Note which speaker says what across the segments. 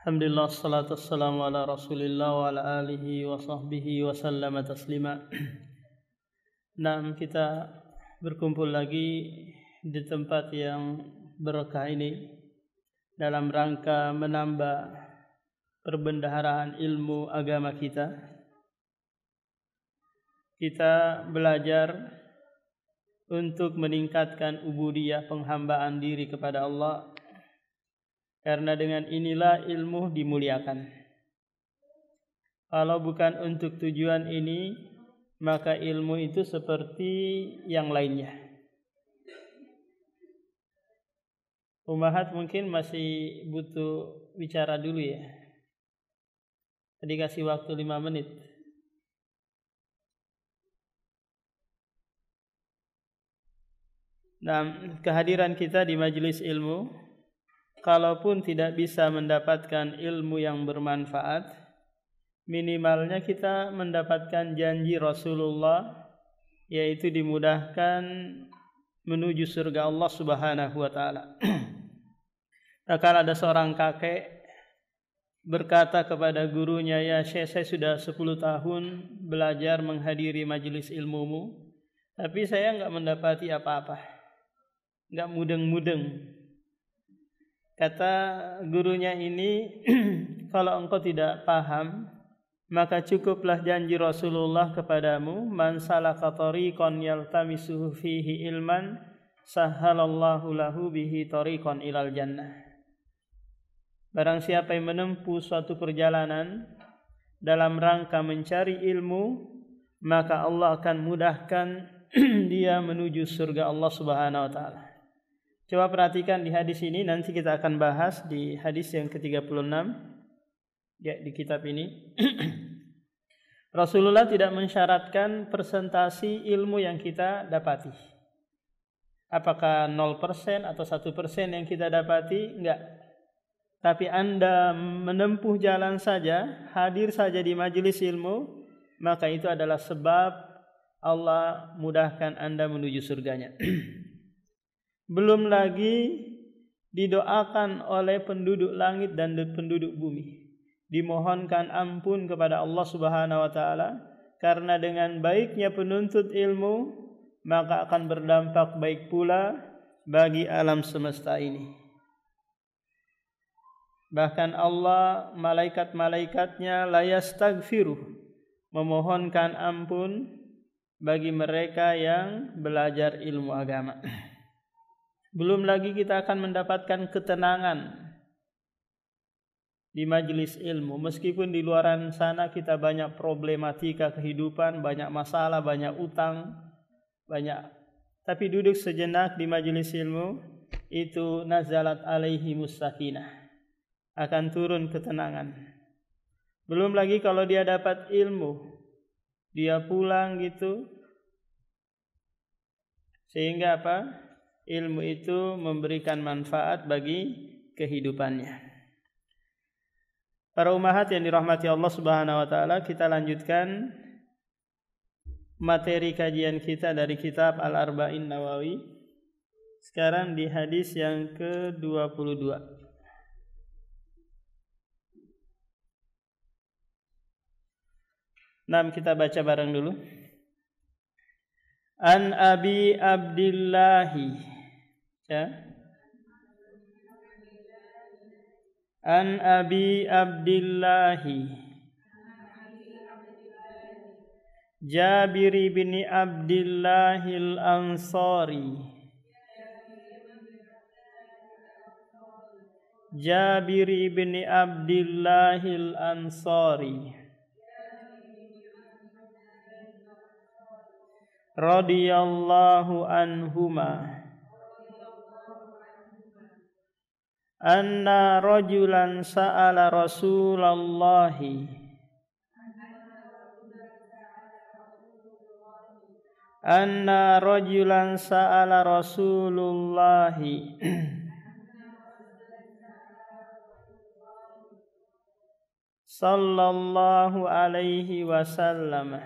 Speaker 1: Alhamdulillah, salatu wassalamu ala rasulillah wa ala alihi wa sahbihi wa sallama taslima. Nah, kita berkumpul lagi di tempat yang berkah ini dalam rangka menambah perbendaharaan ilmu agama kita. Kita belajar untuk meningkatkan ubudiyah, penghambaan diri kepada Allah. Karena dengan inilah ilmu dimuliakan. Kalau bukan untuk tujuan ini, maka ilmu itu seperti yang lainnya. Umahat mungkin masih butuh bicara dulu ya. Tadi kasih waktu 5 menit. Nah, kehadiran kita di majelis ilmu, kalaupun tidak bisa mendapatkan ilmu yang bermanfaat, minimalnya kita mendapatkan janji Rasulullah, yaitu dimudahkan menuju surga Allah Subhanahu wa taala. Nah, kalau ada seorang kakek berkata kepada gurunya, "Ya Syekh, saya sudah 10 tahun belajar menghadiri majelis ilmumu, tapi saya enggak mendapati apa-apa. Enggak mudeng-mudeng." Kata gurunya ini, kalau engkau tidak paham, maka cukuplah janji Rasulullah kepadamu, "Man salaka tariqan yaltamisuhu fihi ilman, sahhalallahu lahu bihi tariqan ilal jannah." Barang siapa yang menempuh suatu perjalanan dalam rangka mencari ilmu, maka Allah akan mudahkan dia menuju surga Allah Subhanahu wa taala. Coba perhatikan di hadis ini, nanti kita akan bahas di hadis yang ke-36 ya, di kitab ini. Rasulullah tidak mensyaratkan persentasi ilmu yang kita dapati. Apakah 0% atau 1% yang kita dapati? Enggak. Tapi Anda menempuh jalan saja, hadir saja di majelis ilmu, maka itu adalah sebab Allah mudahkan Anda menuju surganya. Belum lagi didoakan oleh penduduk langit dan penduduk bumi. Dimohonkan ampun kepada Allah Subhanahu wa taala, karena dengan baiknya penuntut ilmu maka akan berdampak baik pula bagi alam semesta ini. Bahkan Allah, malaikat-malaikatnya la yastaghfiru, memohonkan ampun bagi mereka yang belajar ilmu agama. Belum lagi kita akan mendapatkan ketenangan di majelis ilmu. Meskipun di luaran sana kita banyak problematika kehidupan, banyak masalah, banyak utang, tapi duduk sejenak di majelis ilmu, itu nazalat alaihimus sakinah, akan turun ketenangan. Belum lagi kalau dia dapat ilmu, dia pulang gitu, sehingga apa? Ilmu itu memberikan manfaat bagi kehidupannya. Para umahat yang dirahmati Allah Subhanahu wa taala, kita lanjutkan materi kajian kita dari kitab Al-Arba'in Nawawi. Sekarang di hadis yang ke-22. Kita baca bareng dulu. An Abi Abdillahi, ya. An Abi Abdillahi Jabir bin Abdillahil Ansari, Jabir bin Abdillahil Ansari radhiyallahu anhuma, anna rajulan sa'ala Rasulallahi, anna rajulan sa'ala Rasulullahi sallallahu alaihi wasallam,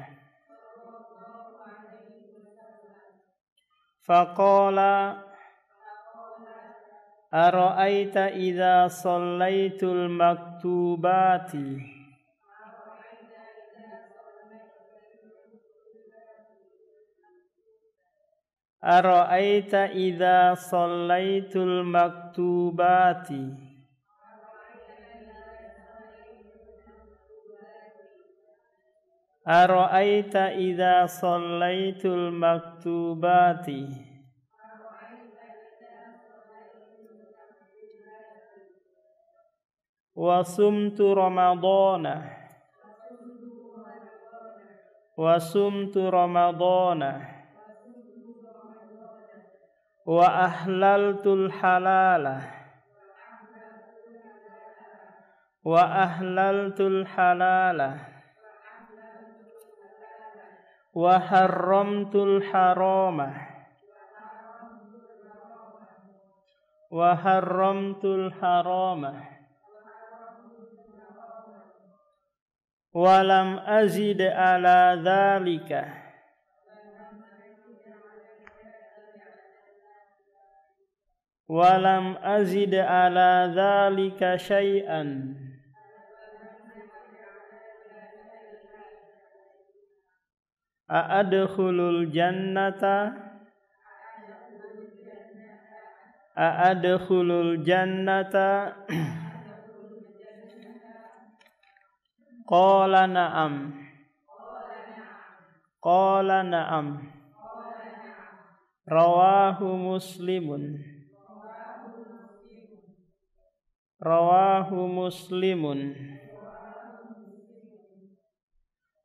Speaker 1: faqala ara'aita idza shallaitul maktubati. Ara'aita idza shallaitul maktubati. Ara'aita idza shallaitul maktubati. Wa sumtu ramadhana. Wa sumtu ramadhana. Wa ahlaltul halalah. Wa ahlaltul halalah. Wa harramtul haramah. Wa harramtul haramah. Wa lam azid ala dzalika. Walam azid ala dzalika syai'an. A'adkhulul jannata. A'adkhulul jannata. Qala na'am. Qala na'am. Rawahu Muslimun. Rawahu Muslimun.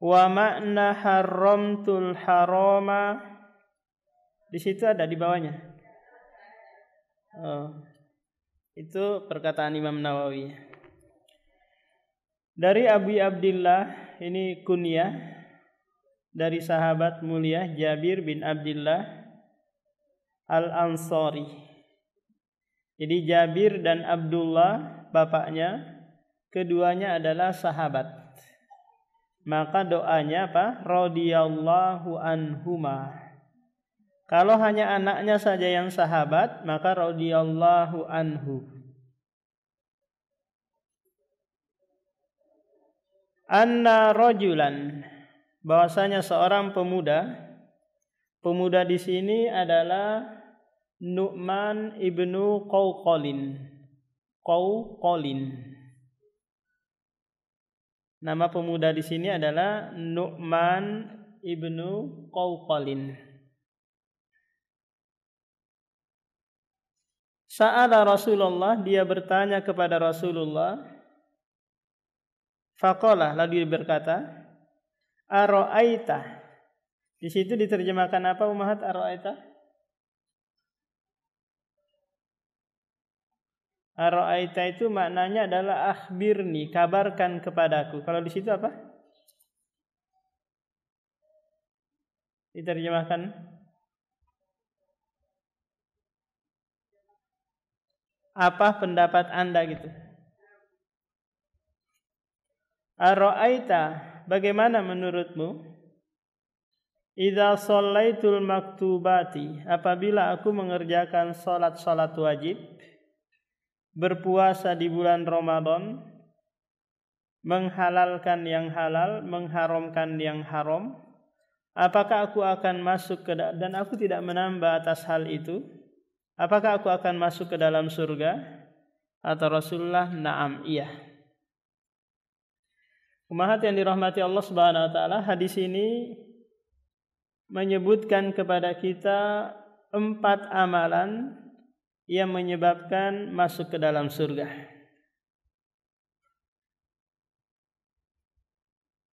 Speaker 1: Wa makna haramtul harama. Di situ ada di bawahnya. Oh, itu perkataan Imam Nawawi. Dari Abu Abdillah, ini kunyah dari sahabat mulia Jabir bin Abdillah Al-Ansari. Jadi Jabir dan Abdullah bapaknya, keduanya adalah sahabat. Maka doanya apa? Radhiyallahu anhuma. Kalau hanya anaknya saja yang sahabat, maka radhiyallahu anhu. Anna rajulan, bahwasanya seorang pemuda. Pemuda di sini adalah Nu'man ibnu Qawqalin. Qawqalin. Nama pemuda di sini adalah Nu'man ibnu Qawqalin. Sa'ala Rasulullah, dia bertanya kepada Rasulullah. Faqala, lalu dia berkata, Ara'aita. Di situ diterjemahkan apa Ummahat Ara'aita? Ara'aita itu maknanya adalah akhbirni, kabarkan kepadaku. Kalau di situ apa? Diterjemahkan apa pendapat Anda gitu. Ara'aita, bagaimana menurutmu? Idza shallaitul maktubati, apabila aku mengerjakan salat-salat wajib, berpuasa di bulan Ramadan, menghalalkan yang halal, mengharamkan yang haram, apakah aku akan masuk ke dan aku tidak menambah atas hal itu? Apakah aku akan masuk ke dalam surga? Atau Rasulullah, na'am, iya. Ummahat yang dirahmati Allah Subhanahu wa taala, hadis ini menyebutkan kepada kita 4 amalan yang menyebabkan masuk ke dalam surga.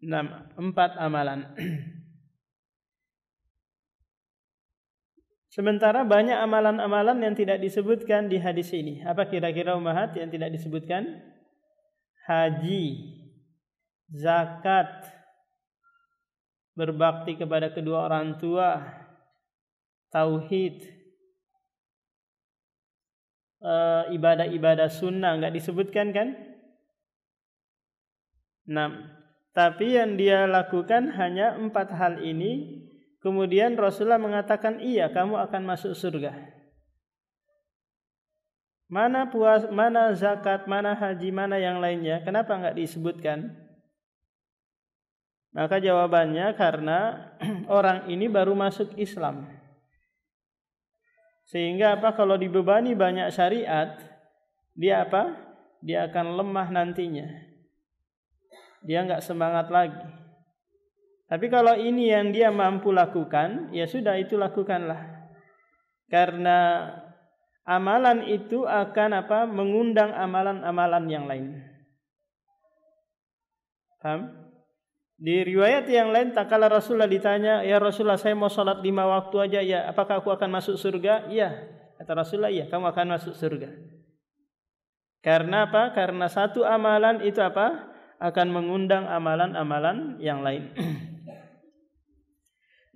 Speaker 1: 4 amalan. Sementara banyak amalan-amalan yang tidak disebutkan di hadis ini. Apa kira-kira ummahat yang tidak disebutkan? Haji, zakat, berbakti kepada kedua orang tua, tauhid, ibadah-ibadah sunnah enggak disebutkan kan? 6. Tapi yang dia lakukan hanya 4 hal ini. Kemudian Rasulullah mengatakan, iya, kamu akan masuk surga. Mana puas, mana zakat, mana haji, mana yang lainnya? Kenapa enggak disebutkan? Maka jawabannya karena orang ini baru masuk Islam. Sehingga apa? Kalau dibebani banyak syariat, dia apa? Dia akan lemah nantinya. Dia enggak semangat lagi. Tapi kalau ini yang dia mampu lakukan, ya sudah, itu lakukanlah. Karena amalan itu akan apa? Mengundang amalan-amalan yang lain. Paham? Di riwayat yang lain, tak kala Rasulullah ditanya, ya Rasulullah, saya mau sholat 5 waktu aja, ya apakah aku akan masuk surga? Iya. Kata Rasulullah, iya, kamu akan masuk surga. Karena apa? Karena satu amalan itu apa? Akan mengundang amalan-amalan yang lain.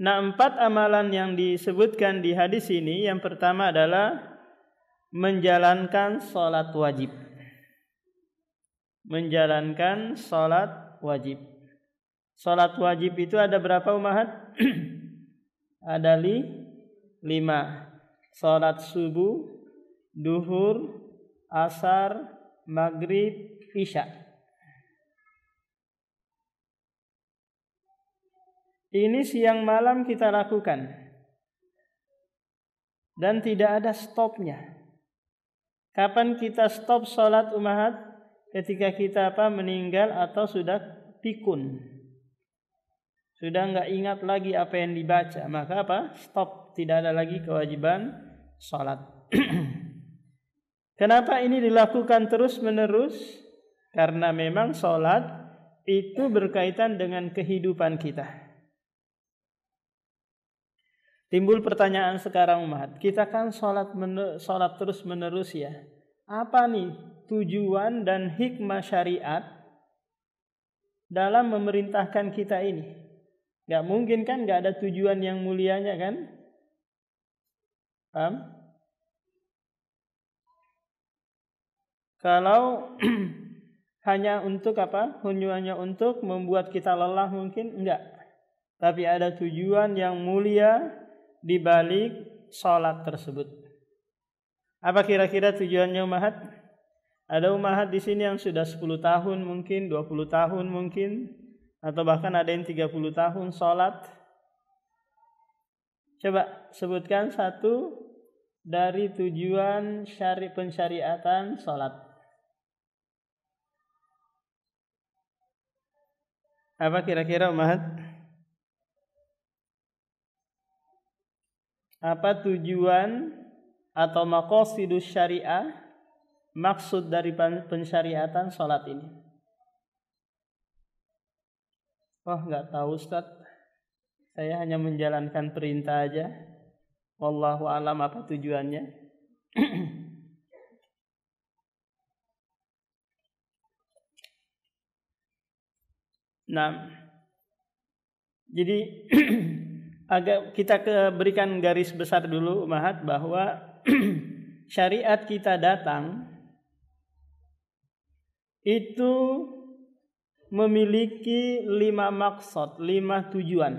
Speaker 1: Nah, 4 amalan yang disebutkan di hadis ini, yang pertama adalah menjalankan sholat wajib. Menjalankan sholat wajib. Sholat wajib itu ada berapa umahat? Ada 5. Sholat subuh, duhur, asar, maghrib, isya. Ini siang malam kita lakukan. Dan tidak ada stopnya. Kapan kita stop sholat umahat? Ketika kita apa? Meninggal atau sudah pikun. Sudah enggak ingat lagi apa yang dibaca, maka apa? Stop, tidak ada lagi kewajiban salat. Kenapa ini dilakukan terus-menerus? Karena memang salat itu berkaitan dengan kehidupan kita. Timbul pertanyaan sekarang umat, kita kan salat terus-menerus ya. Apa nih tujuan dan hikmah syariat dalam memerintahkan kita ini? Gak mungkin kan gak ada tujuan yang mulianya kan? Paham? Kalau hanya untuk apa? Hanya untuk membuat kita lelah mungkin enggak. Tapi ada tujuan yang mulia di balik salat tersebut. Apa kira-kira tujuannya umahat? Ada umahat di sini yang sudah 10 tahun mungkin, 20 tahun mungkin, atau bahkan ada yang 30 tahun sholat. Coba sebutkan satu dari tujuan pensyariatan sholat. Apa kira-kira umahat? Apa tujuan atau maqasidus syariah, maksud dari pensyariatan sholat ini? Oh, enggak tahu Ustaz. Saya hanya menjalankan perintah aja. Wallahu alam apa tujuannya. Nah, jadi agak kita berikan garis besar dulu umahat bahwa syariat kita datang itu memiliki 5 maksud, 5 tujuan.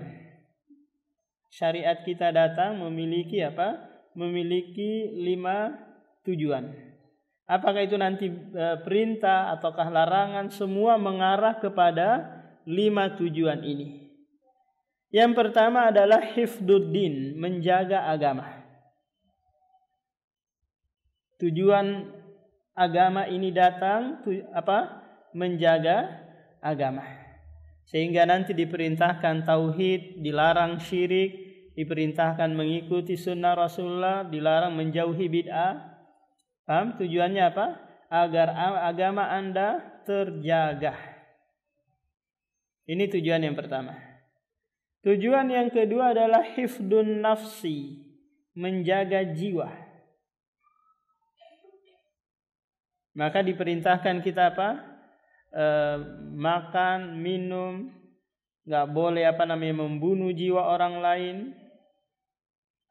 Speaker 1: Syariat kita datang memiliki apa? Memiliki 5 tujuan. Apakah itu nanti perintah ataukah larangan, semua mengarah kepada 5 tujuan ini. Yang pertama adalah hifduddin, menjaga agama. Tujuan agama ini datang menjaga agama. Sehingga nanti diperintahkan tauhid, dilarang syirik, diperintahkan mengikuti sunnah Rasulullah, dilarang menjauhi bid'ah. Paham? Tujuannya apa? Agar agama Anda terjaga. Ini tujuan yang pertama. Tujuan yang kedua adalah hifdun nafsi, menjaga jiwa. Maka diperintahkan kita apa? Makan, minum, nggak boleh membunuh jiwa orang lain.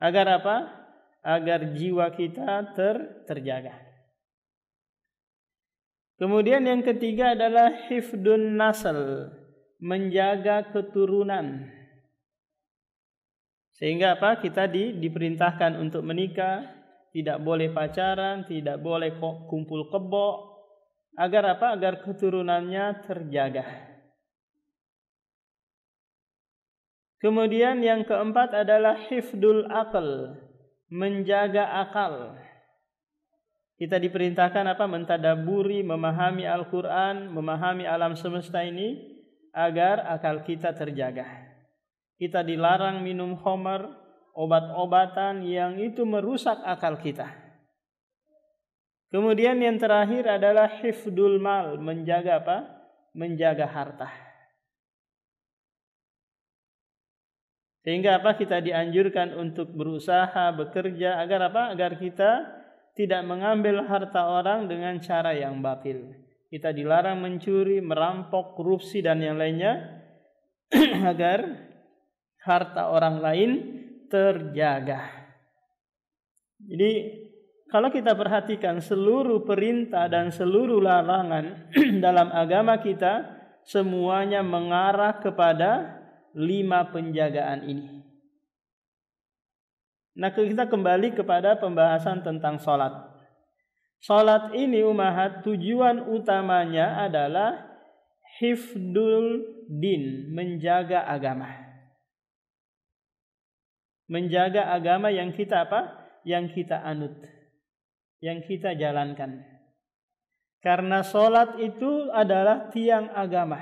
Speaker 1: Agar apa? Agar jiwa kita terjaga. Kemudian yang ketiga adalah hifdun nasl, menjaga keturunan. Sehingga apa? Kita diperintahkan untuk menikah, tidak boleh pacaran, tidak boleh kumpul kebo. Agar apa? Agar keturunannya terjaga. Kemudian yang keempat adalah hifdul aql, menjaga akal. Kita diperintahkan apa? Mentadaburi, memahami Al-Quran, memahami alam semesta ini agar akal kita terjaga. Kita dilarang minum khamar, obat-obatan yang itu merusak akal kita. Kemudian yang terakhir adalah hifdul mal, menjaga apa? Menjaga harta. Sehingga apa? Kita dianjurkan untuk berusaha, bekerja agar apa? Agar kita tidak mengambil harta orang dengan cara yang batil. Kita dilarang mencuri, merampok, korupsi dan yang lainnya agar harta orang lain terjaga. Jadi kalau kita perhatikan seluruh perintah dan seluruh larangan dalam agama kita, semuanya mengarah kepada 5 penjagaan ini. Nah, kita kembali kepada pembahasan tentang sholat. Sholat ini umahat tujuan utamanya adalah hifdul din, menjaga agama. Menjaga agama yang kita apa? Yang kita anut, yang kita jalankan. Karena sholat itu adalah tiang agama.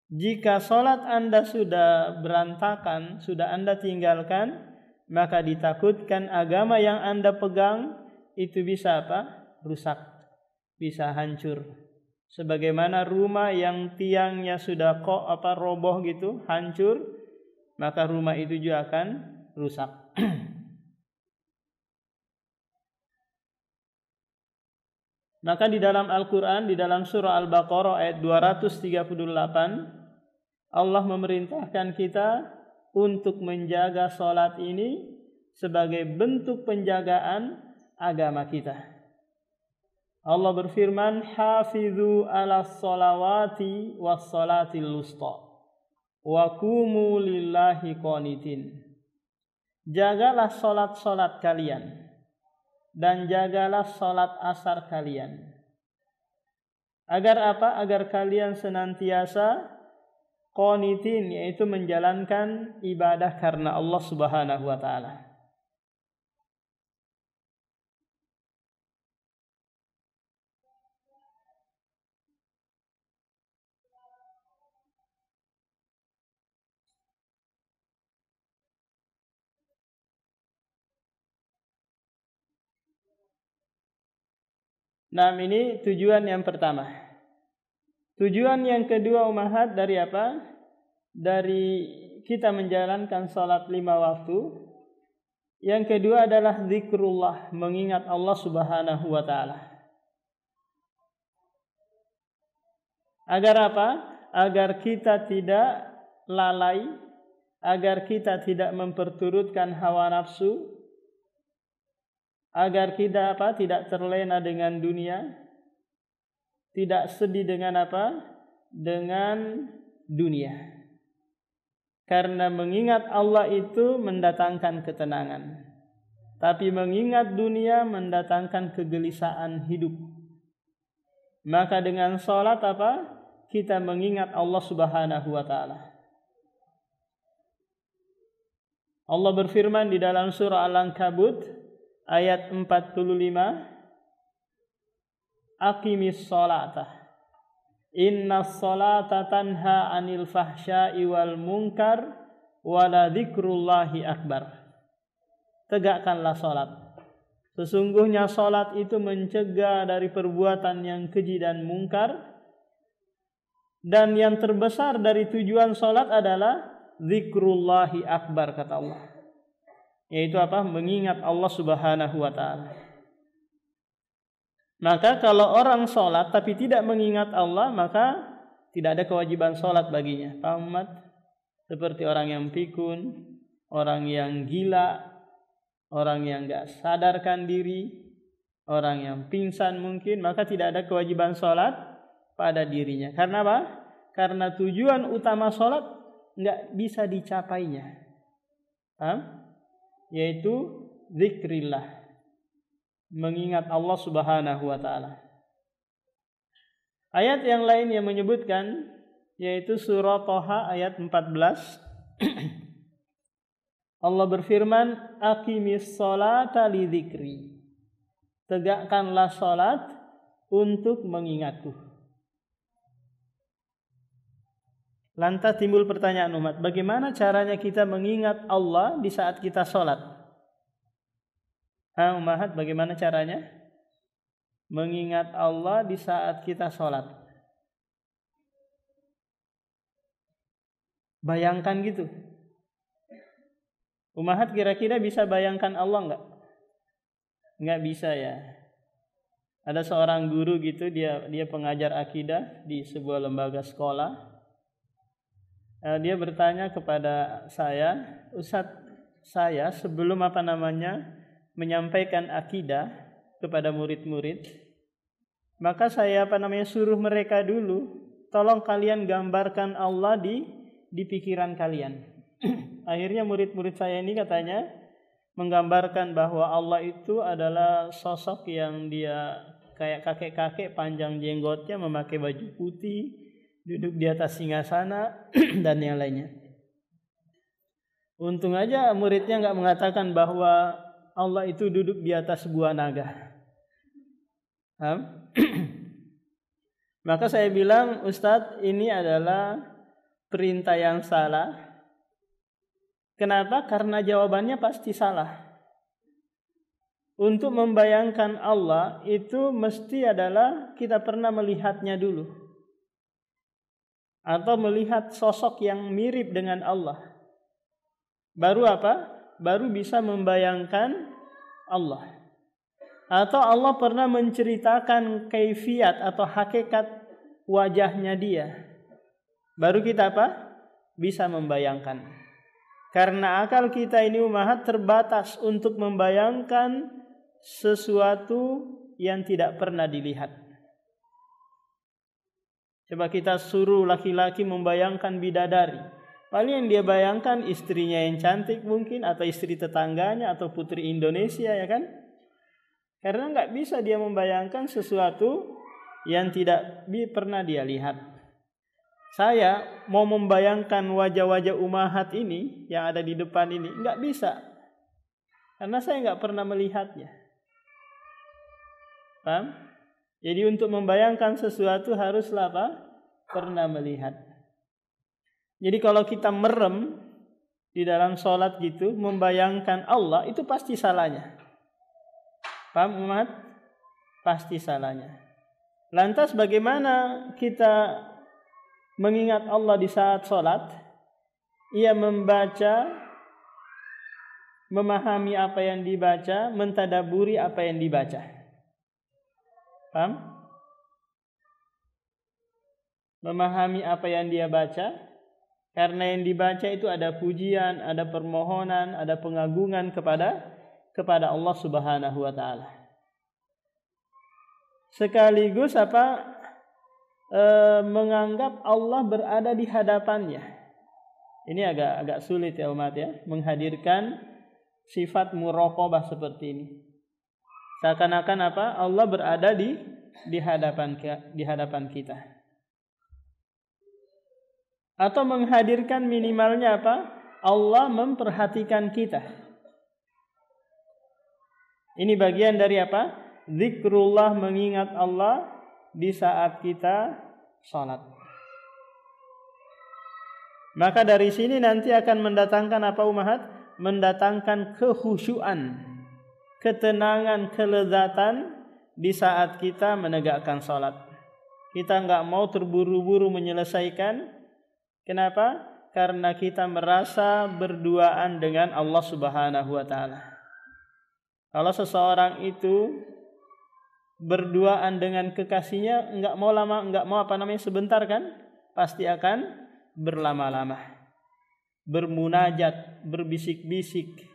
Speaker 1: Jika sholat Anda sudah berantakan, sudah Anda tinggalkan, maka ditakutkan agama yang Anda pegang itu bisa apa? Rusak, bisa hancur. Sebagaimana rumah yang tiangnya sudah roboh gitu, hancur, maka rumah itu juga akan rusak. Maka di dalam Al-Quran, di dalam surah Al-Baqarah ayat 238, Allah memerintahkan kita untuk menjaga sholat ini sebagai bentuk penjagaan agama kita. Allah berfirman, "Hafidhu 'alas sholawati was sholatil wusta wa qumu lillahi qanitin." Jagalah sholat-sholat kalian dan jagalah sholat asar kalian. Agar apa? Agar kalian senantiasa qanitin, yaitu menjalankan ibadah karena Allah Subhanahu wa taala. Nah, ini tujuan yang pertama. Tujuan yang kedua umahat dari apa? Dari kita menjalankan salat 5 waktu. Yang kedua adalah zikrullah, mengingat Allah Subhanahu wa taala. Agar apa? Agar kita tidak lalai, agar kita tidak memperturutkan hawa nafsu, agar kita apa? Tidak terlena dengan dunia, tidak sedih dengan apa? Dengan dunia. Karena mengingat Allah itu mendatangkan ketenangan, tapi mengingat dunia mendatangkan kegelisahan hidup. Maka dengan salat apa? Kita mengingat Allah Subhanahu wa taala. Allah berfirman di dalam surah Al-Ankabut ayat 45, Aqimis sholata innas sholata tanha anil fahsya'i wal munkar wala dzikrullahi akbar. Tegakkanlah salat. Sesungguhnya salat itu mencegah dari perbuatan yang keji dan mungkar. Dan yang terbesar dari tujuan salat adalah dzikrullahi akbar, kata Allah. Yaitu apa? Mengingat Allah Subhanahu wa taala. Maka kalau orang sholat tapi tidak mengingat Allah, maka tidak ada kewajiban sholat baginya. Paham, Mat? Seperti orang yang pikun, orang yang gila, orang yang gak sadarkan diri, orang yang pingsan mungkin, maka tidak ada kewajiban sholat pada dirinya. Karena apa? Karena tujuan utama sholat gak bisa dicapainya. Paham? Yaitu zikrillah, mengingat Allah Subhanahu wa taala. Ayat yang lain yang menyebutkan yaitu surah Thaha ayat 14. Allah berfirman, "Aqimis sholata lidzikri." Tegakkanlah salat untuk mengingatku. Lantas timbul pertanyaan umat, bagaimana caranya kita mengingat Allah di saat kita salat? Umat, bagaimana caranya mengingat Allah di saat kita salat? Bayangkan gitu. Umat kira-kira bisa bayangkan Allah enggak? Enggak bisa ya. Ada seorang guru gitu, dia pengajar akidah di sebuah lembaga sekolah. Dia bertanya kepada saya, "Ustadz, saya sebelum menyampaikan akidah kepada murid-murid, maka saya suruh mereka dulu, tolong kalian gambarkan Allah di pikiran kalian." Akhirnya murid-murid saya ini katanya menggambarkan bahwa Allah itu adalah sosok yang dia kayak kakek-kakek, panjang jenggotnya, memakai baju putih, duduk di atas singgasana dan yang lainnya. Untung aja muridnya nggak mengatakan bahwa Allah itu duduk di atas buah naga. Maka saya bilang, Ustadz, ini adalah perintah yang salah. Kenapa? Karena jawabannya pasti salah. Untuk membayangkan Allah itu mesti adalah kita pernah melihatnya dulu, atau melihat sosok yang mirip dengan Allah. Baru apa? Baru bisa membayangkan Allah. Atau Allah pernah menceritakan kaifiat atau hakikat wajahnya dia. Baru kita apa? Bisa membayangkan. Karena akal kita ini umat terbatas untuk membayangkan sesuatu yang tidak pernah dilihat. Coba kita suruh laki-laki membayangkan bidadari. Paling yang dia bayangkan istrinya yang cantik mungkin, atau istri tetangganya, atau putri Indonesia, ya kan? Karena nggak bisa dia membayangkan sesuatu yang tidak pernah dia lihat. Saya mau membayangkan wajah-wajah umahat ini yang ada di depan ini, nggak bisa. Karena saya nggak pernah melihatnya. Paham? Jadi untuk membayangkan sesuatu haruslah apa? Pernah melihat. Jadi kalau kita merem di dalam sholat gitu, membayangkan Allah, itu pasti salahnya. Paham umat? Pasti salahnya. Lantas bagaimana kita mengingat Allah di saat sholat? Ia membaca, memahami apa yang dibaca, mentadaburi apa yang dibaca. Paham? Memahami apa yang dia baca, karena yang dibaca itu ada pujian, ada permohonan, ada pengagungan kepada Allah Subhanahu wa taala. Sekaligus menganggap Allah berada di hadapannya. Ini agak sulit ya umat ya, menghadirkan sifat muraqabah seperti ini. Seakan-akan Allah berada di hadapan kita. Atau menghadirkan minimalnya Allah memperhatikan kita. Ini bagian dari zikrullah, mengingat Allah di saat kita sholat. Maka dari sini nanti akan mendatangkan umat? Mendatangkan kekhusyuan, ketenangan, kelezatan di saat kita menegakkan sholat. Kita nggak mau terburu-buru menyelesaikan. Kenapa? Karena kita merasa berduaan dengan Allah Subhanahu wa taala. Kalau seseorang itu berduaan dengan kekasihnya, enggak mau sebentar kan? Pasti akan berlama-lama. Bermunajat, berbisik-bisik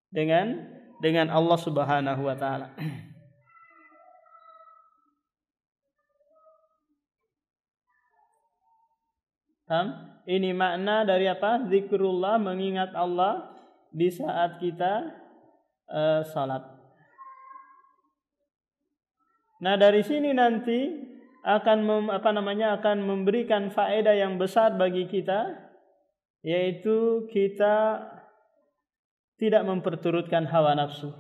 Speaker 1: dengan Allah Subhanahu wa taala. Ini makna dari zikrullah, mengingat Allah di saat kita salat. Nah, dari sini nanti akan akan memberikan faedah yang besar bagi kita, yaitu kita tidak memperturutkan hawa nafsu.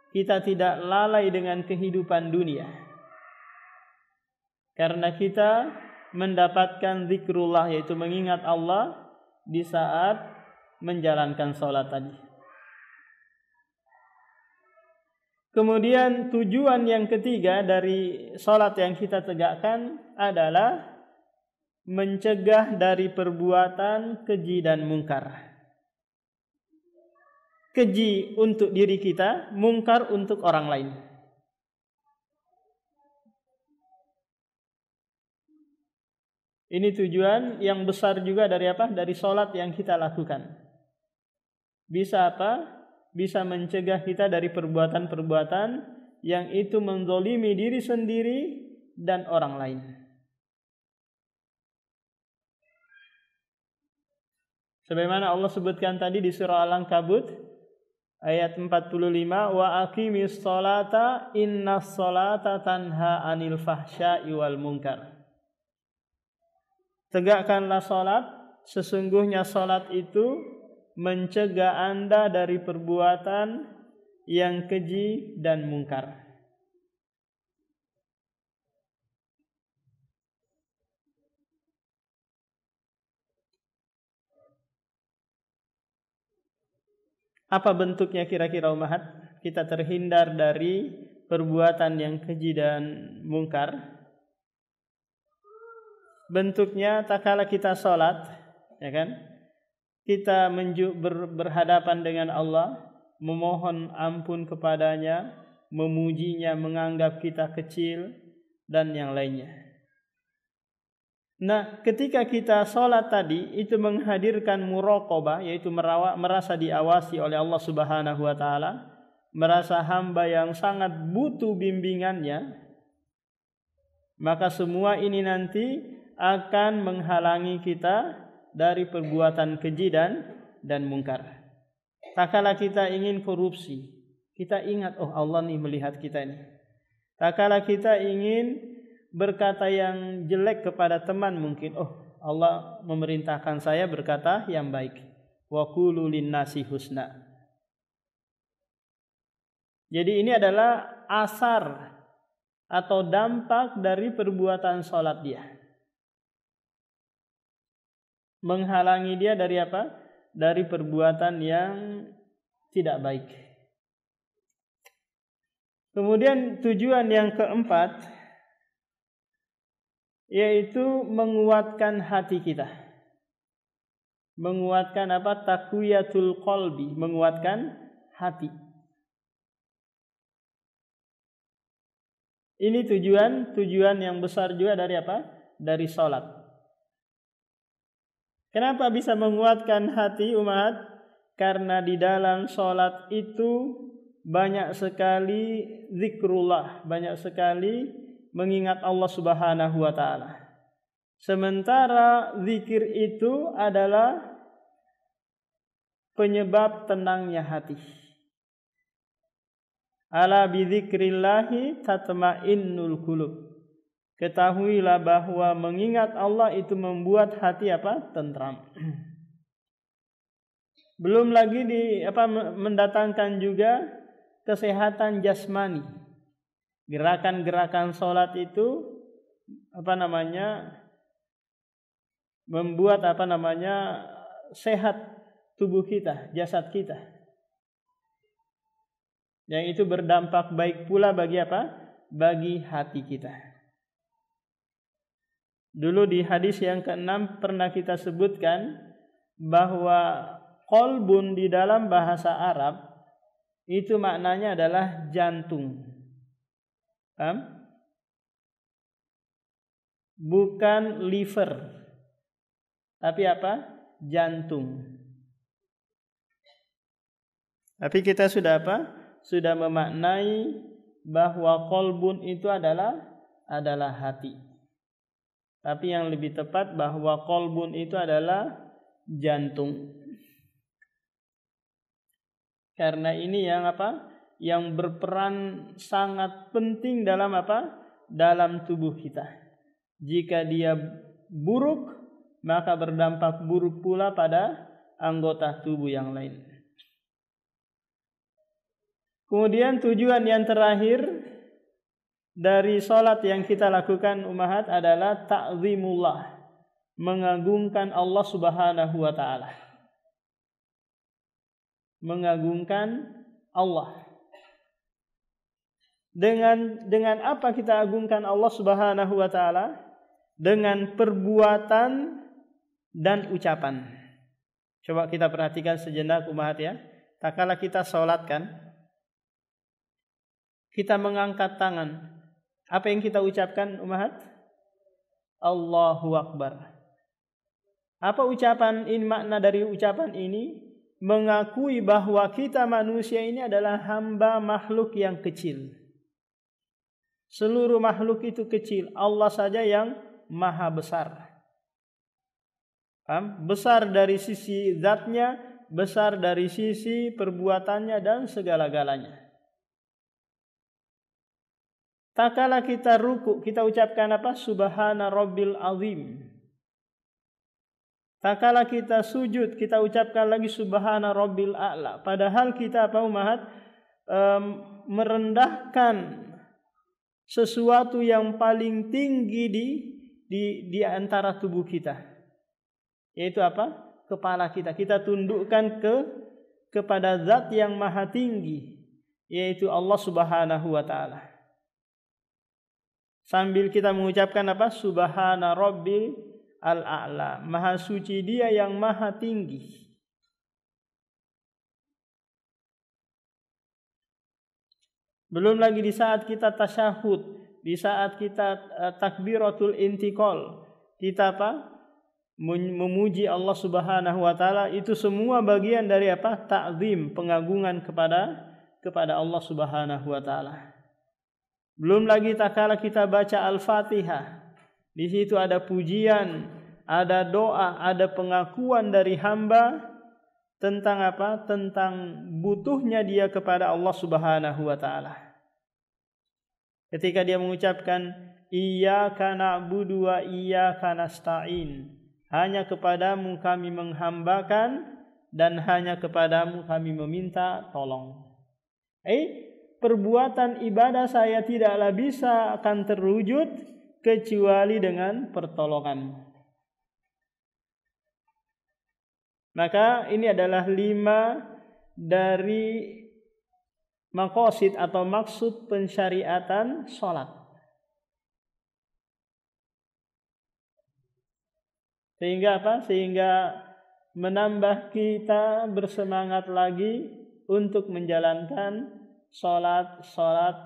Speaker 1: Kita tidak lalai dengan kehidupan dunia. Karena kita mendapatkan zikrullah, yaitu mengingat Allah di saat menjalankan sholat tadi. Kemudian tujuan yang ketiga dari sholat yang kita tegakkan adalah mencegah dari perbuatan keji dan mungkar. Keji untuk diri kita, mungkar untuk orang lain. Ini tujuan yang besar juga dari apa? Dari sholat yang kita lakukan. Bisa apa? Bisa mencegah kita dari perbuatan-perbuatan yang itu menzalimi diri sendiri dan orang lain. Sebagaimana Allah sebutkan tadi di surah Al-Ankabut ayat 45, wa aqimis sholata innas sholata tanha anil fahsya'i wal munkar. Tegakkanlah sholat, sesungguhnya sholat itu mencegah Anda dari perbuatan yang keji dan mungkar. Apa bentuknya kira-kira umahat? Kita terhindar dari perbuatan yang keji dan mungkar. Bentuknya tak kala kita sholat, ya kan? Kita berhadapan dengan Allah, memohon ampun kepadanya, memujinya, menganggap kita kecil, dan yang lainnya. Nah, ketika kita sholat tadi, itu menghadirkan muraqabah, yaitu merasa diawasi oleh Allah Subhanahu wa Ta'ala, merasa hamba yang sangat butuh bimbingannya, maka semua ini nanti akan menghalangi kita dari perbuatan keji dan mungkar. Tak kala kita ingin korupsi, kita ingat, oh Allah nih melihat kita ini. Tak kala kita ingin berkata yang jelek kepada teman, mungkin, oh Allah memerintahkan saya berkata yang baik. Wa qulu linnasi husna. Jadi ini adalah asar atau dampak dari perbuatan sholat dia. Menghalangi dia dari apa? Dari perbuatan yang tidak baik. Kemudian tujuan yang keempat, yaitu menguatkan hati kita. Menguatkan apa? Taqwiyatul qalbi, menguatkan hati. Ini tujuan yang besar juga dari apa? Dari sholat. Kenapa bisa menguatkan hati umat? Karena di dalam sholat itu banyak sekali zikrullah, banyak sekali mengingat Allah Subhanahu wa Ta'ala. Sementara zikir itu adalah penyebab tenangnya hati. Ala bidzikrillahi tatma'innul qulub. Ketahuilah bahwa mengingat Allah itu membuat hati apa? Tentram. Belum lagi mendatangkan juga kesehatan jasmani. Gerakan-gerakan sholat itu membuat sehat tubuh kita, jasad kita. Yang itu berdampak baik pula bagi apa? Bagi hati kita. Dulu di hadis yang ke-6 pernah kita sebutkan bahwa qalbun di dalam bahasa Arab itu maknanya adalah jantung. Paham? Bukan liver. Tapi apa? Jantung. Tapi kita sudah apa? Sudah memaknai bahwa qalbun itu adalah hati. Tapi yang lebih tepat bahwa qalbun itu adalah jantung. Karena ini yang apa? yang berperan sangat penting dalam apa? Dalam tubuh kita. Jika dia buruk, maka berdampak buruk pula pada anggota tubuh yang lain. Kemudian tujuan yang terakhir dari salat yang kita lakukan ummahat adalah ta'zimullah, mengagungkan Allah Subhanahu wa taala. Mengagungkan Allah. Dengan apa kita agungkan Allah Subhanahu wa taala? Dengan perbuatan dan ucapan. Coba kita perhatikan sejenak ummahat ya. Tak kala kita salatkan, kita mengangkat tangan. Apa yang kita ucapkan ummahat? Allahu Akbar. Apa ucapan ini, makna dari ucapan ini? Mengakui bahwa kita manusia ini adalah hamba makhluk yang kecil. Seluruh makhluk itu kecil, Allah saja yang maha besar. Paham? Besar dari sisi zatnya, besar dari sisi perbuatannya dan segala-galanya. Tak kala kita ruku, kita ucapkan apa? Subhana Rabbil Azim. Tak kala kita sujud, kita ucapkan lagi Subhana Rabbil A'la. Padahal kita apa ummahat? Merendahkan sesuatu yang paling tinggi di antara tubuh kita. Yaitu apa? Kepala kita. Kita tundukkan kepada zat yang maha tinggi, yaitu Allah Subhanahu wa taala. Sambil kita mengucapkan apa? Subhana Rabbil Al-A'la. Maha suci Dia yang maha tinggi. Belum lagi di saat kita tasyahud, di saat kita takbiratul intiqal, kita apa? Memuji Allah Subhanahu wa taala, itu semua bagian dari apa? Ta'zim, pengagungan kepada Allah Subhanahu wa taala. Belum lagi tak kala kita baca Al-Fatihah. Di situ ada pujian, ada doa, ada pengakuan dari hamba tentang apa? Tentang butuhnya dia kepada Allah Subhanahu wa taala. Ketika dia mengucapkan iyyaka na'budu wa iyyaka nasta'in. Hanya kepadamu kami menghambakan dan hanya kepadamu kami meminta tolong. Perbuatan ibadah saya tidaklah bisa akan terwujud kecuali dengan pertolongan. Maka ini adalah 5 dari maqasid atau maksud pensyariatan salat. Sehingga apa? Sehingga menambah kita bersemangat lagi untuk menjalankan salat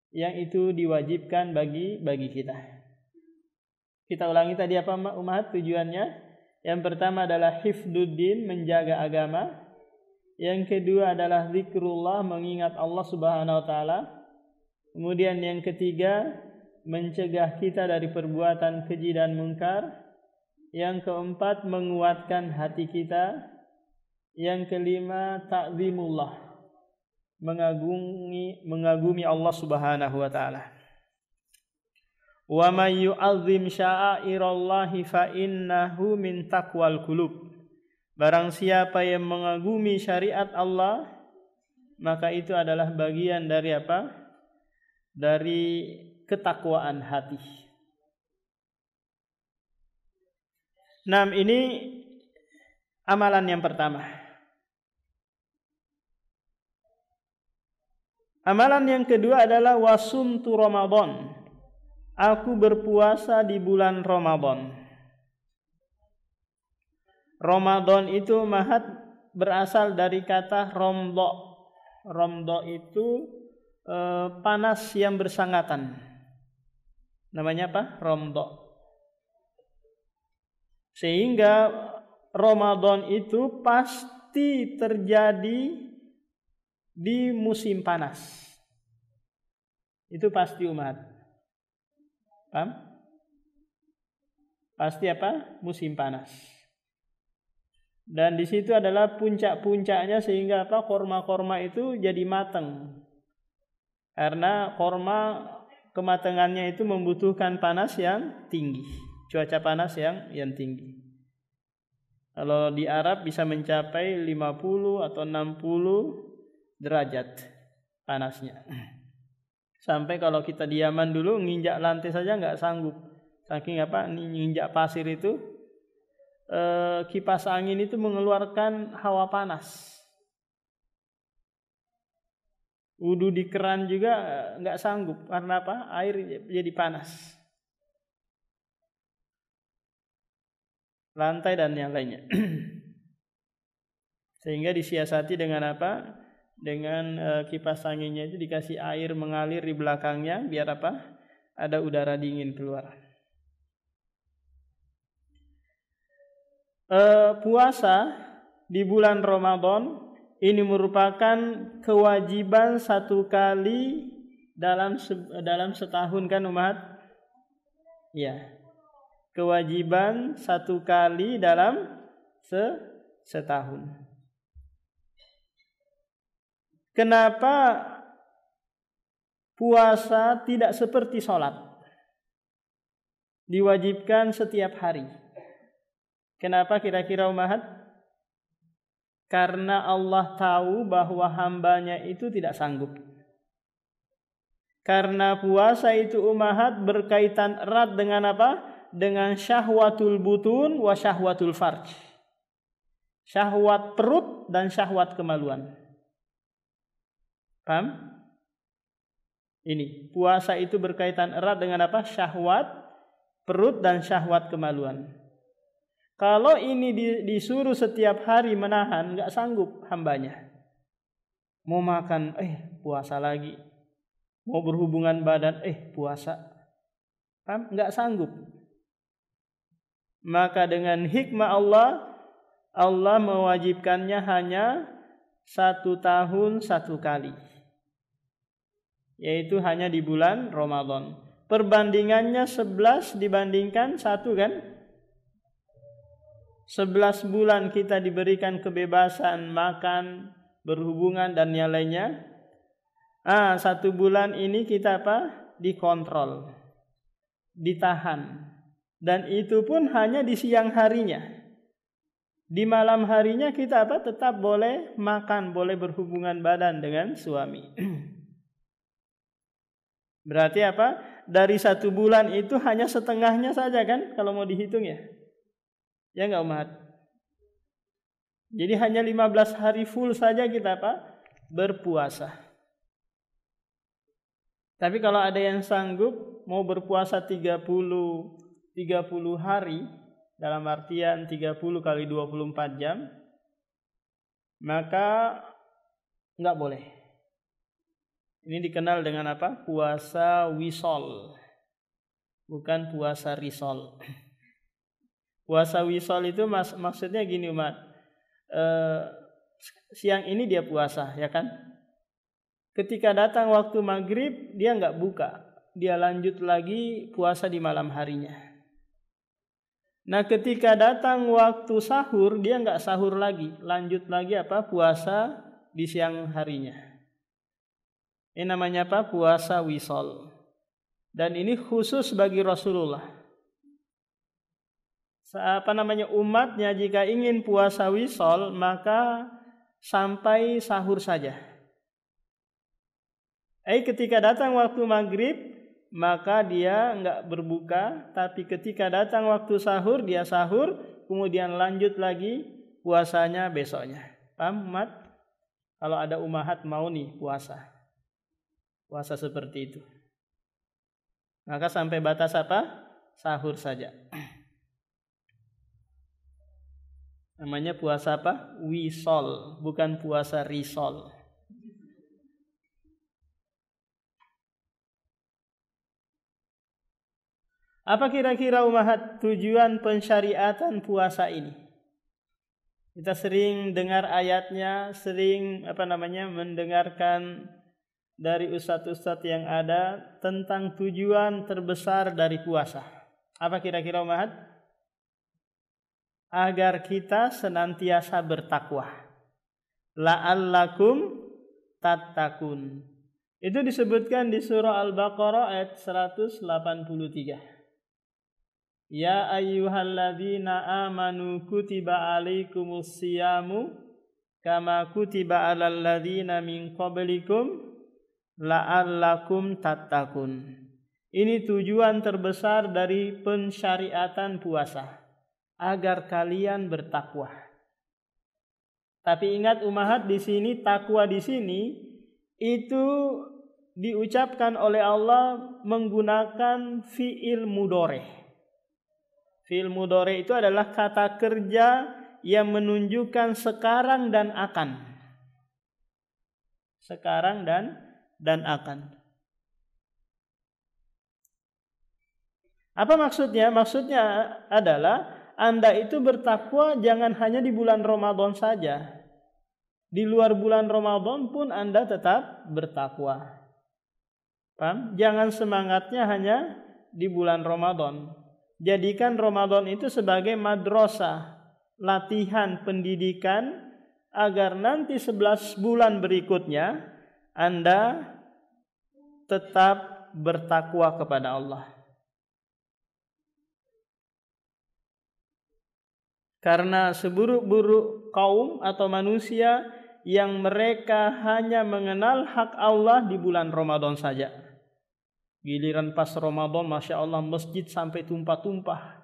Speaker 1: yang itu diwajibkan bagi kita. Kita ulangi tadi apa ummahat tujuannya? Yang pertama adalah hifdzuddin, menjaga agama. Yang kedua adalah zikrullah, mengingat Allah Subhanahu wa taala. Kemudian yang ketiga, mencegah kita dari perbuatan keji dan mungkar. Yang keempat, menguatkan hati kita. Yang kelima, ta'zimullah, mengagumi Allah Subhanahu wa taala. Wa may yu'azzim sya'airallahi fa innahu min taqwal qulub. Barang siapa yang mengagumi syariat Allah, maka itu adalah bagian dari apa? Dari ketakwaan hati. Ini amalan yang pertama. Amalan yang kedua adalah wasumtu Ramadan. Aku berpuasa di bulan Ramadan. Ramadan itu mahat berasal dari kata romdo. Romdo itu panas yang bersangatan. Namanya apa? Romdo. Sehingga Ramadan itu pasti terjadi di musim panas. Itu pasti umat. Paham? Pasti apa? Musim panas. Dan di situ adalah puncak-puncaknya sehingga korma-korma itu jadi matang. Karena korma kematangannya itu membutuhkan panas yang tinggi, cuaca panas yang tinggi. Kalau di Arab bisa mencapai 50 atau 60 derajat panasnya. Sampai kalau kita di Yaman dulu nginjak lantai saja nggak sanggup. Saking nginjak pasir itu kipas angin itu mengeluarkan hawa panas. Wudu di keran juga nggak sanggup karena air jadi panas. Lantai dan yang lainnya. Sehingga disiasati dengan dengan kipas anginnya itu dikasih air mengalir di belakangnya biar ada udara dingin keluar. Puasa di bulan Ramadan ini merupakan kewajiban 1 kali dalam setahun kan umat? Ya. Kewajiban 1 kali dalam setahun. Kenapa puasa tidak seperti sholat? Diwajibkan setiap hari. Kenapa kira-kira umat? Karena Allah tahu bahwa hambanya itu tidak sanggup. Karena puasa itu umat berkaitan erat dengan dengan syahwatul butun wa syahwatul farj. Syahwat perut dan syahwat kemaluan. Paham? Ini, puasa itu berkaitan erat dengan syahwat perut dan syahwat kemaluan. Kalau ini disuruh setiap hari menahan, nggak sanggup hambanya. Mau makan, puasa lagi. Mau berhubungan badan, puasa. Paham? Nggak sanggup. Maka dengan hikmah Allah mewajibkannya hanya 1 tahun 1 kali. Yaitu hanya di bulan Ramadan. Perbandingannya 11 dibandingkan 1 kan? 11 bulan kita diberikan kebebasan makan, berhubungan dan yang lainnya. 1 bulan ini kita dikontrol, ditahan. Dan itu pun hanya di siang harinya. Di malam harinya kita tetap boleh makan, boleh berhubungan badan dengan suami. Berarti dari 1 bulan itu hanya setengahnya saja kan kalau mau dihitung ya. Ya enggak umat? Jadi hanya 15 hari full saja kita berpuasa. Tapi kalau ada yang sanggup mau berpuasa 30 hari, dalam artian 30 kali 24 jam, maka enggak boleh. Ini dikenal dengan puasa wisol. Bukan puasa risol. Puasa wisol itu maksudnya gini umat. Siang ini dia puasa, ya kan? Ketika datang waktu maghrib dia nggak buka, dia lanjut lagi puasa di malam harinya. Nah ketika datang waktu sahur dia nggak sahur lagi, lanjut lagi puasa di siang harinya. Ini namanya puasa wisol. Dan ini khusus bagi Rasulullah. Umatnya jika ingin puasa wisol maka sampai sahur saja. Ketika datang waktu maghrib maka dia enggak berbuka, tapi ketika datang waktu sahur dia sahur, kemudian lanjut lagi puasanya besoknya. Paham umat? Kalau ada umahat mau nih puasa seperti itu, maka sampai batas sahur saja. Namanya puasa wisol, bukan puasa risol. Apa kira-kira umahat tujuan pensyariatan puasa ini? Kita sering dengar ayatnya, sering mendengarkan dari ustadz-ustadz yang ada tentang tujuan terbesar dari puasa. Apa kira-kira umahat? agar kita senantiasa bertakwa. La'allakum tattaqun. Itu disebutkan di surah Al-Baqarah ayat 183. Ya ayyuhalladzina amanu kutiba alaikumus siyamu kama kutiba alal ladzina min qablikum la'allakum tattaqun. Ini tujuan terbesar dari pensyariatan puasa, agar kalian bertakwa. Tapi ingat umahat, di sini takwa di sini itu diucapkan oleh Allah menggunakan fi'il mudhari'. Fi'il mudhari' itu adalah kata kerja yang menunjukkan sekarang dan akan. Sekarang dan akan. Apa maksudnya? Maksudnya adalah Anda itu bertakwa jangan hanya di bulan Ramadan saja. Di luar bulan Ramadan pun Anda tetap bertakwa. Paham? Jangan semangatnya hanya di bulan Ramadan. Jadikan Ramadan itu sebagai madrasah, latihan pendidikan, agar nanti 11 bulan berikutnya Anda tetap bertakwa kepada Allah. Karena seburuk-buruk kaum atau manusia yang mereka hanya mengenal hak Allah di bulan Ramadan saja. Giliran pas Ramadan, Masya Allah, masjid sampai tumpah-tumpah.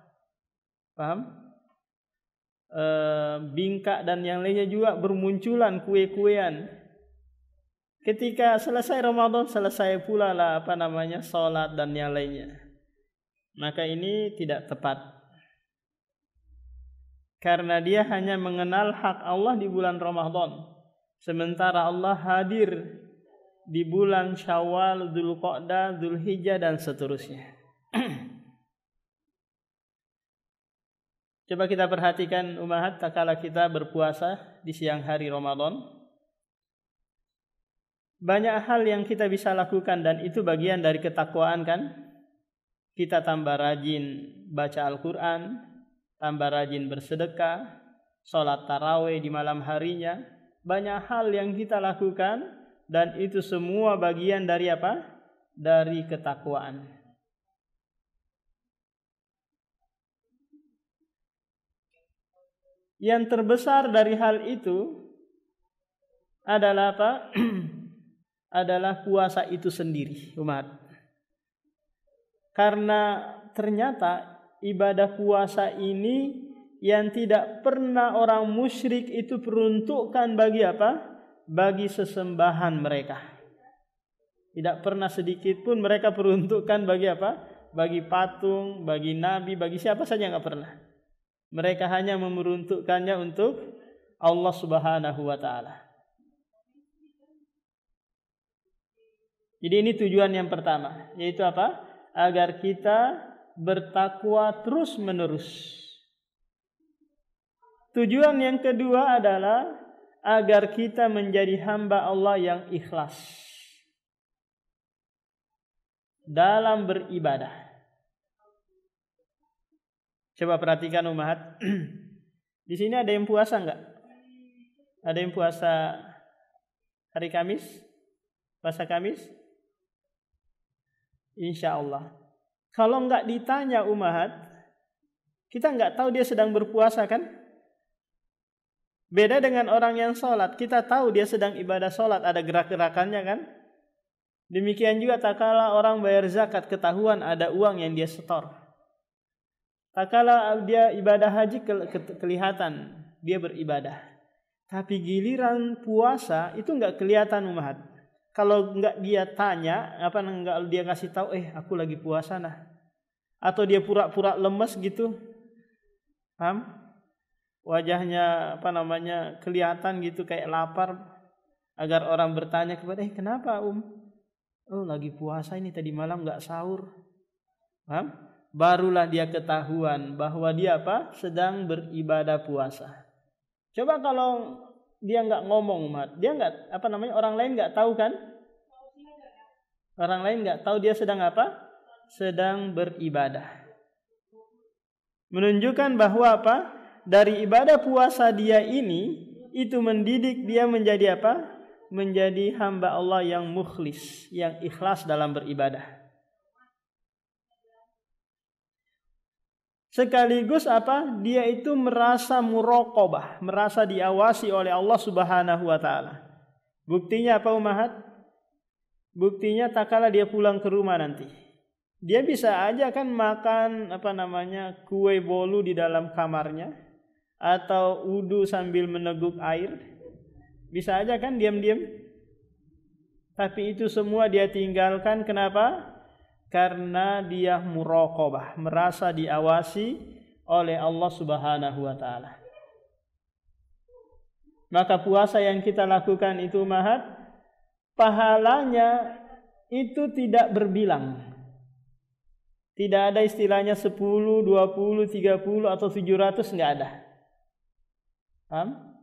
Speaker 1: Paham? Bingka dan yang lainnya juga bermunculan, kue-kuean. Ketika selesai Ramadan, selesai pula lah salat dan yang lainnya. Maka ini tidak tepat. Karena dia hanya mengenal hak Allah di bulan Ramadan. Sementara Allah hadir di bulan Syawal, Dzulqa'dah, Dzulhijjah dan seterusnya. Coba kita perhatikan umahat, tatkala kita berpuasa di siang hari Ramadan. Banyak hal yang kita bisa lakukan dan itu bagian dari ketakwaan kan? Kita tambah rajin baca Al-Quran, tambah rajin bersedekah, sholat tarawih di malam harinya. Banyak hal yang kita lakukan dan itu semua bagian dari apa? Dari ketakwaan. Yang terbesar dari hal itu adalah apa? Adalah puasa itu sendiri, umat. Karena ternyata ibadah puasa ini yang tidak pernah orang musyrik itu peruntukkan bagi apa? Bagi sesembahan mereka. Tidak pernah sedikit pun mereka peruntukkan bagi apa? Bagi patung, bagi nabi, bagi siapa saja enggak pernah. Mereka hanya memeruntukkannya untuk Allah Subhanahu wa taala. Jadi ini tujuan yang pertama, yaitu apa? Agar kita bertakwa terus-menerus. Tujuan yang kedua adalah agar kita menjadi hamba Allah yang ikhlas dalam beribadah. Coba perhatikan umat. Di sini ada yang puasa enggak? Ada yang puasa hari Kamis? Puasa Kamis? Insya Allah. Kalau enggak ditanya umat, kita enggak tahu dia sedang berpuasa kan? Beda dengan orang yang sholat, kita tahu dia sedang ibadah sholat, ada gerak-gerakannya kan? Demikian juga tak kala orang bayar zakat, ketahuan ada uang yang dia setor. Tak kala dia ibadah haji, kelihatan dia beribadah. Tapi giliran puasa itu enggak kelihatan umat. Kalau enggak dia tanya, enggak dia kasih tahu, aku lagi puasa nah. Atau dia pura-pura lemes gitu. Paham? Wajahnya kelihatan gitu kayak lapar, agar orang bertanya kepada kenapa oh lagi puasa ini, tadi malam enggak sahur. Paham? Barulah dia ketahuan bahwa dia sedang beribadah puasa. Coba kalau dia enggak ngomong umat, dia enggak orang lain enggak tahu kan? Orang lain enggak tahu dia sedang sedang beribadah. Menunjukkan bahwa dari ibadah puasa dia ini itu mendidik dia menjadi apa? Menjadi hamba Allah yang mukhlis, yang ikhlas dalam beribadah. Sekaligus apa? Dia itu merasa muraqabah, merasa diawasi oleh Allah Subhanahu wa taala. Buktinya apa umahat? Buktinya tak kala dia pulang ke rumah nanti. Dia bisa aja kan makan kue bolu di dalam kamarnya atau wudu sambil meneguk air. Bisa aja kan diam-diam. Tapi itu semua dia tinggalkan. Kenapa? Karena dia muraqabah, merasa diawasi oleh Allah Subhanahu wa taala. Maka puasa yang kita lakukan itu umahat, pahalanya itu tidak berbilang. Tidak ada istilahnya 10, 20, 30 atau 700, enggak ada. Paham?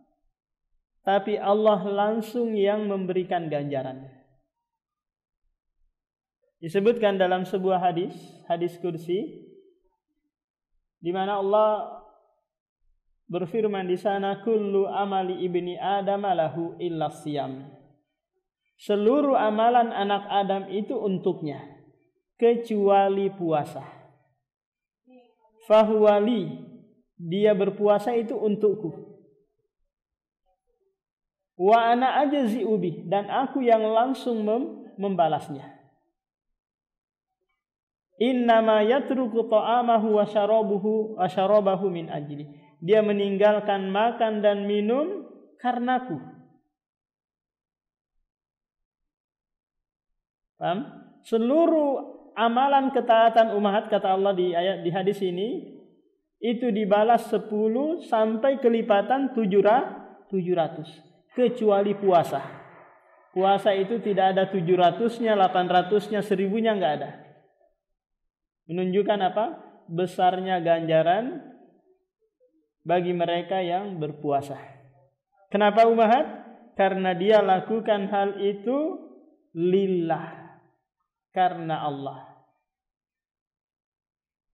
Speaker 1: Tapi Allah langsung yang memberikan ganjaran. Disebutkan dalam sebuah hadis kursi, di mana Allah berfirman di sana, kullu amali ibni Adam lahu illa siyam. Seluruh amalan anak Adam itu untuknya, kecuali puasa. Fahuwali, dia berpuasa itu untukku. Wa ana ajzi'u bih, dan aku yang langsung membalasnya. Innama yatruku ta'amahu wa syarabahu min ajli. Dia meninggalkan makan dan minum karenaku. Paham? Seluruh amalan ketaatan umahat, kata Allah di hadis ini, itu dibalas 10 sampai kelipatan 700, kecuali puasa. Puasa itu tidak ada 700-nya, 800-nya, 1000-nya, enggak ada. Menunjukkan apa? Besarnya ganjaran bagi mereka yang berpuasa. Kenapa umahat? Karena dia lakukan hal itu lillah, karena Allah.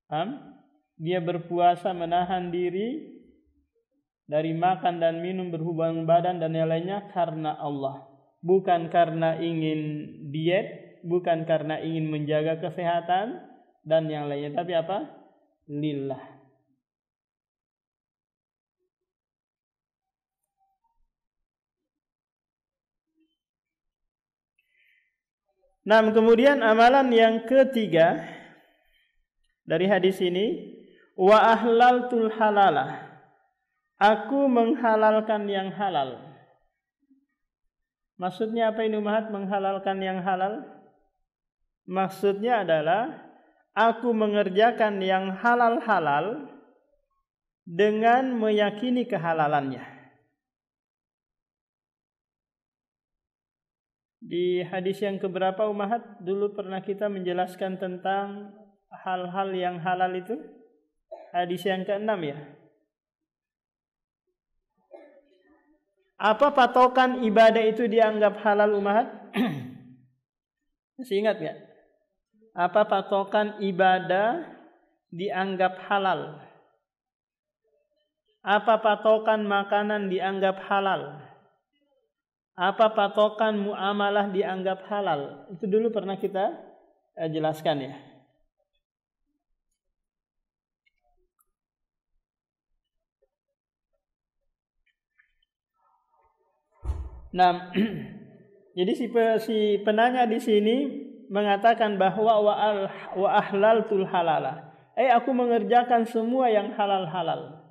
Speaker 1: Paham? Dia berpuasa menahan diri dari makan dan minum, berhubungan badan dan yang lainnya karena Allah. Bukan karena ingin diet, bukan karena ingin menjaga kesehatan dan yang lainnya, tapi apa? Lillah. Nah, kemudian amalan yang ketiga dari hadis ini, wa ahlaltul halalah. Aku menghalalkan yang halal. Maksudnya apa ini umahat, menghalalkan yang halal? Maksudnya adalah aku mengerjakan yang halal-halal dengan meyakini kehalalannya. Di hadis yang keberapa umahat dulu pernah kita menjelaskan tentang hal-hal yang halal itu? Hadis yang ke-6 ya. Apa patokan ibadah itu dianggap halal umahat? Masih ingat gak? Apa patokan ibadah dianggap halal? Apa patokan makanan dianggap halal? Apa patokan muamalah dianggap halal? Itu dulu pernah kita jelaskan ya. Nah, jadi si penanya di sini mengatakan bahwa wa ahlaltul halala. Aku mengerjakan semua yang halal-halal,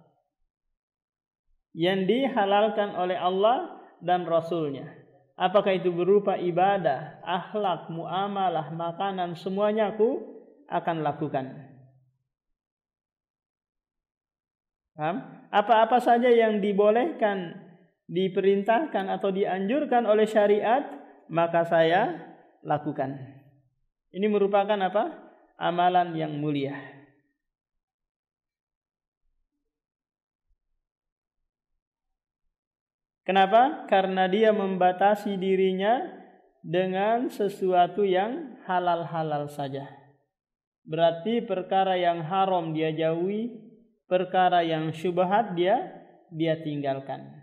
Speaker 1: yang dihalalkan oleh Allah dan Rasulnya. Apakah itu berupa ibadah, akhlak, muamalah, makanan, semuanya aku akan lakukan. Paham? Apa-apa saja yang dibolehkan, diperintahkan atau dianjurkan oleh syariat, maka saya lakukan. Ini merupakan apa? Amalan yang mulia. Kenapa? Karena dia membatasi dirinya dengan sesuatu yang halal-halal saja. Berarti perkara yang haram dia jauhi, perkara yang syubhat dia tinggalkan.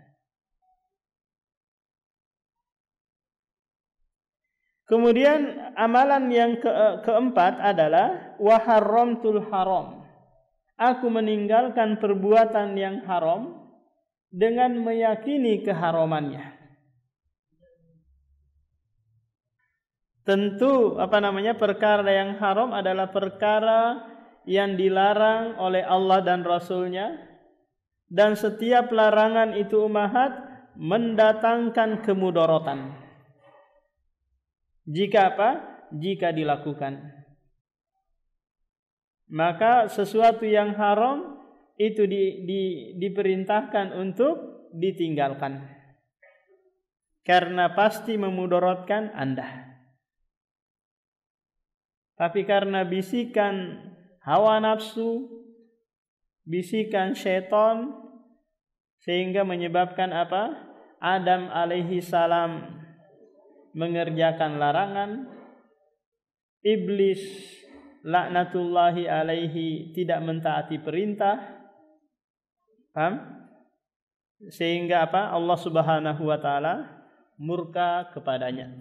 Speaker 1: Kemudian amalan yang keempat adalah wa haramtul haram. Aku meninggalkan perbuatan yang haram dengan meyakini keharamannya. Tentu perkara yang haram adalah perkara yang dilarang oleh Allah dan Rasulnya, dan setiap larangan itu ummahat mendatangkan kemudaratan. Jika dilakukan. Maka sesuatu yang haram itu diperintahkan untuk ditinggalkan. Karena pasti memudaratkan Anda. Tapi karena bisikan hawa nafsu, bisikan syaitan, sehingga menyebabkan Adam alaihi salam mengerjakan larangan, iblis laknatullahi alaihi tidak mentaati perintah, paham? Sehingga Allah Subhanahu wa taala murka kepadanya.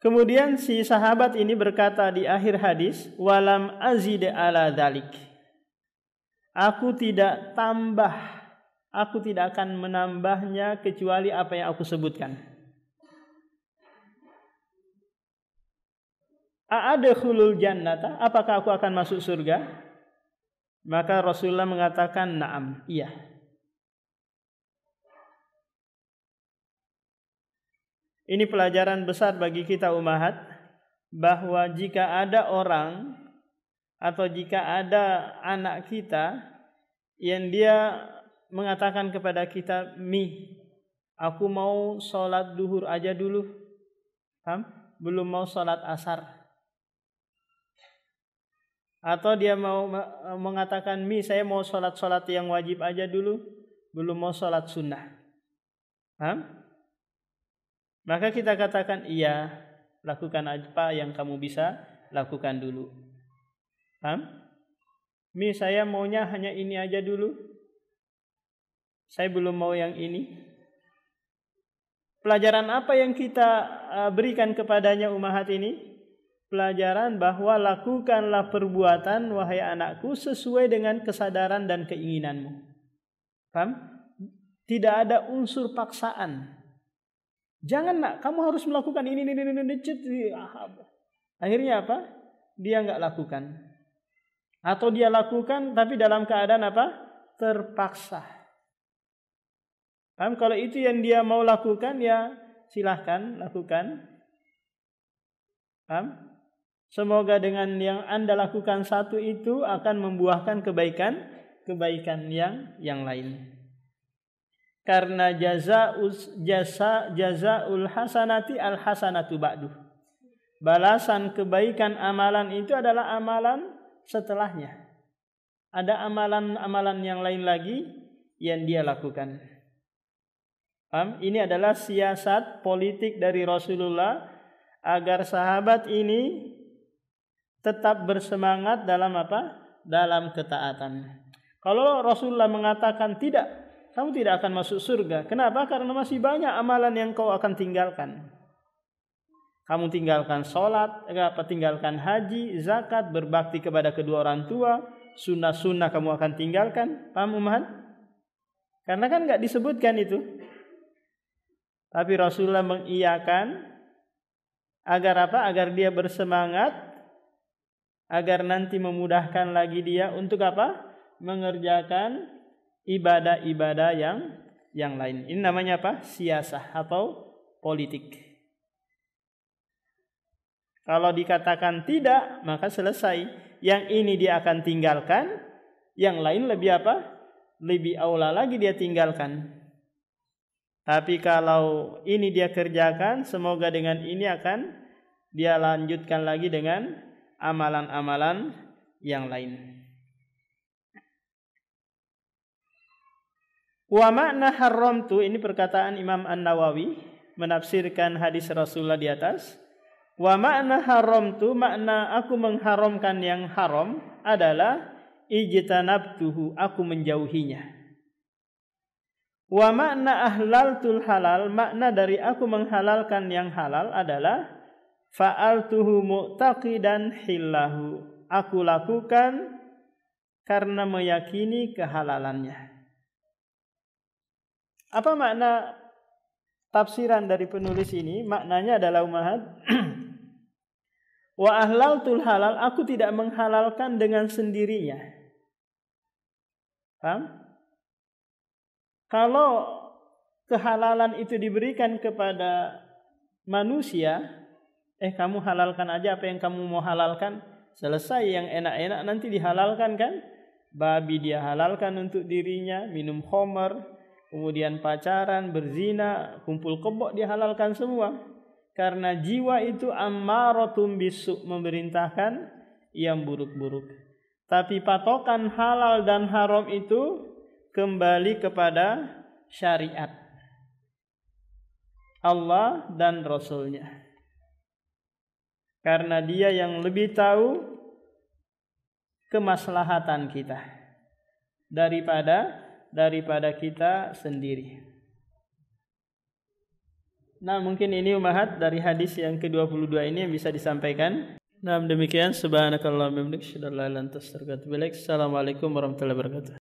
Speaker 1: Kemudian si sahabat ini berkata di akhir hadis, walam azid ala dzalik. Aku tidak akan menambahnya kecuali apa yang aku sebutkan. A'adkhulul jannata, apakah aku akan masuk surga? Maka Rasulullah mengatakan na'am, iya. Ini pelajaran besar bagi kita ummahat, bahwa jika ada orang atau jika ada anak kita yang dia mengatakan kepada kita, aku mau sholat duhur aja dulu, belum mau sholat asar. Atau dia mau mengatakan, saya mau sholat yang wajib aja dulu, belum mau sholat sunnah. Maka kita katakan, iya, lakukan apa yang kamu bisa lakukan dulu. Saya maunya hanya ini aja dulu, saya belum mau yang ini. Pelajaran apa yang kita berikan kepadanya ummahat ini? Pelajaran bahwa lakukanlah perbuatan wahai anakku sesuai dengan kesadaran dan keinginanmu. Tidak ada unsur paksaan. Jangan nak, kamu harus melakukan ini. Akhirnya dia enggak lakukan. Atau dia lakukan tapi dalam keadaan terpaksa. Kalau itu yang dia mau lakukan, ya silahkan lakukan. Semoga dengan yang Anda lakukan satu itu akan membuahkan kebaikan yang lain. Karena jazaul hasanati al hasanatu ba'du. Balasan kebaikan amalan itu adalah amalan setelahnya. Ada amalan-amalan yang lain lagi yang dia lakukan. Ini adalah siasat politik dari Rasulullah agar sahabat ini tetap bersemangat dalam dalam ketaatan. Kalau Rasulullah mengatakan tidak, kamu tidak akan masuk surga. Kenapa? Karena masih banyak amalan yang kau akan tinggalkan. Kamu tinggalkan sholat, tinggalkan haji, zakat, berbakti kepada kedua orang tua, sunnah-sunnah kamu akan tinggalkan. Paham ummahat? Karena kan enggak disebutkan itu. Tapi Rasulullah mengiyakan agar Agar dia bersemangat, agar nanti memudahkan lagi dia untuk mengerjakan ibadah-ibadah yang lain. Ini namanya siasah atau politik. Kalau dikatakan tidak, maka selesai. Yang ini dia akan tinggalkan, yang lain lebih lebih aula lagi dia tinggalkan. Tapi kalau ini dia kerjakan, semoga dengan ini akan dia lanjutkan lagi dengan amalan-amalan yang lain. Wa makna haramtu, ini perkataan Imam An-Nawawi menafsirkan hadis Rasulullah di atas. Wa makna haramtu, makna aku mengharamkan yang haram adalah ijtanabtuhu, aku menjauhinya. Wa makna ahlaltul halal, makna dari aku menghalalkan yang halal adalah fa'altuhu mu'taqidan hillahu, aku lakukan karena meyakini kehalalannya. Apa makna tafsiran dari penulis ini? Maknanya adalah ummahat wa ahlaltul halal, aku tidak menghalalkan dengan sendirinya. Paham? Kalau kehalalan itu diberikan kepada manusia, kamu halalkan aja apa yang kamu mau halalkan, selesai yang enak-enak nanti dihalalkan kan? Babi dia halalkan untuk dirinya, minum khamar, kemudian pacaran, berzina, kumpul kebo dia halalkan semua. Karena jiwa itu ammaratum bisu, memerintahkan yang buruk-buruk. Tapi patokan halal dan haram itu kembali kepada syariat Allah dan Rasulnya. Karena dia yang lebih tahu kemaslahatan kita daripada kita sendiri. Nah, mungkin ini ummahat dari hadis yang ke-22 ini yang bisa disampaikan. Nah, demikian subhanakallahumma wa bihamdika asyhadu an la ilaha illa anta astaghfiruka wa atubu ilaik. Assalamualaikum warahmatullahi wabarakatuh.